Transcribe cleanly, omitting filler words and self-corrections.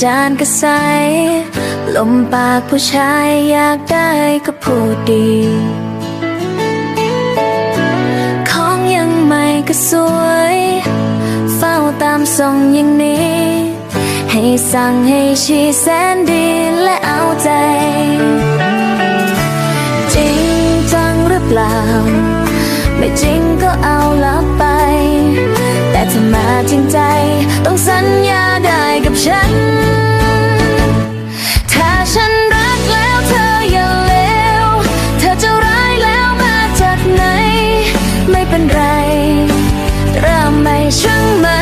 จานก็ใสลมปากผู้ชายอยากได้ก็พูดดีของยังใหม่ก็สวยเฝ้าตามส่งอย่างนี้ให้สั่งให้ชีแสนดีและเอาใจจริงจังหรือเปล่าไม่จริงก็เอาลับไปแต่ถ้ามาจริงใจต้องสัญญาได้กับฉันถ้าฉันรักแล้วเธออย่าเลวเธอจะร้ายแล้วมาจากไหนไม่เป็นไรเริ่มใหม่ช่างมัน